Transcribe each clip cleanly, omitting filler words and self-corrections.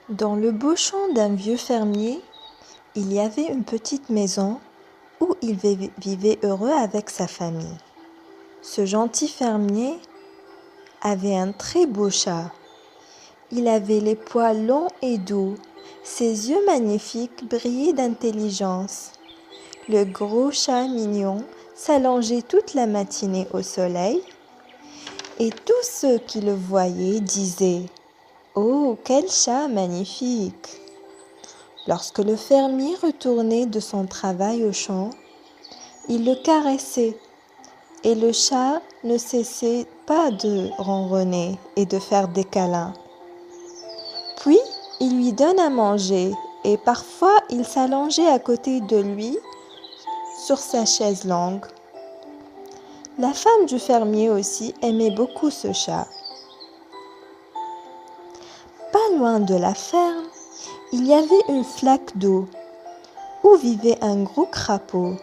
Dans le beau champ d'un vieux fermier, il y avait une petite maison où il vivait heureux avec sa famille. Ce gentil fermier avait un très beau chat. Il avait les poils longs et doux, ses yeux magnifiques brillaient d'intelligence. Le gros chat mignon s'allongeait toute la matinée au soleil et tous ceux qui le voyaient disaient « Oh, quel chat magnifique !» Lorsque le fermier retournait de son travail au champ, il le caressait et le chat ne cessait pas de ronronner et de faire des câlins. Puis, il lui donne à manger et parfois il s'allongeait à côté de lui sur sa chaise longue. La femme du fermier aussi aimait beaucoup ce chat. Pas loin de la ferme, il y avait une flaque d'eau où vivait un gros crapaud.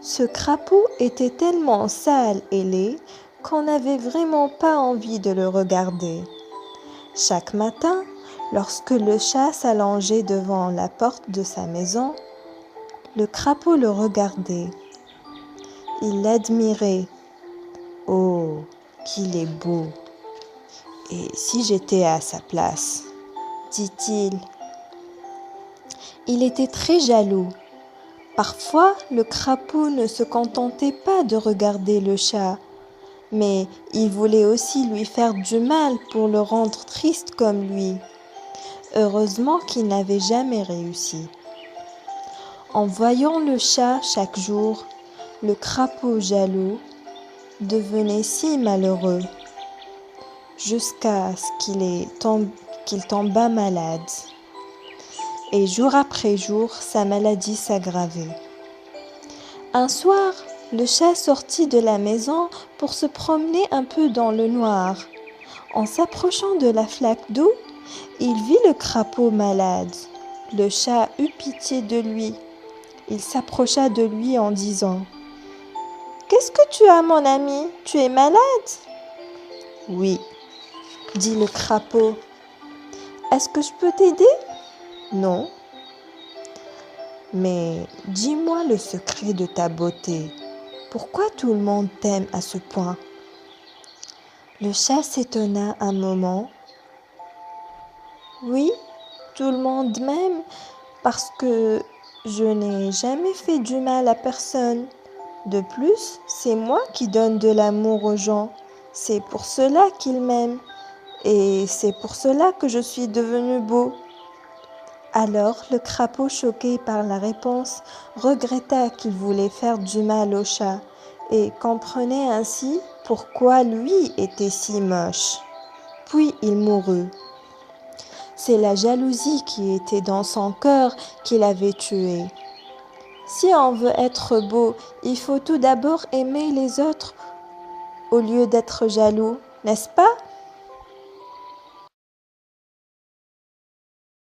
Ce crapaud était tellement sale et laid qu'on n'avait vraiment pas envie de le regarder. Chaque matin, lorsque le chat s'allongeait devant la porte de sa maison, le crapaud le regardait. Il l'admirait. « Oh, qu'il est beau! Et si j'étais à sa place ?» dit-il. Il était très jaloux. Parfois, le crapaud ne se contentait pas de regarder le chat, mais il voulait aussi lui faire du mal pour le rendre triste comme lui. Heureusement qu'il n'avait jamais réussi. En voyant le chat chaque jour, le crapaud jaloux devenait si malheureux, jusqu'à ce qu'il tombât malade. Et jour après jour, sa maladie s'aggravait. Un soir, le chat sortit de la maison pour se promener un peu dans le noir. En s'approchant de la flaque d'eau, il vit le crapaud malade. Le chat eut pitié de lui. Il s'approcha de lui en disant « Qu'est-ce que tu as, mon ami? Tu es malade ?»« Oui, » dit le crapaud. « Est-ce que je peux t'aider? » ?»« Non. »« Mais dis-moi le secret de ta beauté. Pourquoi tout le monde t'aime à ce point? » Le chat s'étonna un moment. « Oui, tout le monde m'aime parce que je n'ai jamais fait du mal à personne. De plus, c'est moi qui donne de l'amour aux gens. C'est pour cela qu'ils m'aiment. Et c'est pour cela que je suis devenu beau. » Alors le crapaud, choqué par la réponse, regretta qu'il voulait faire du mal au chat et comprenait ainsi pourquoi lui était si moche. Puis il mourut. C'est la jalousie qui était dans son cœur qui l'avait tué. Si on veut être beau, il faut tout d'abord aimer les autres au lieu d'être jaloux, n'est-ce pas ?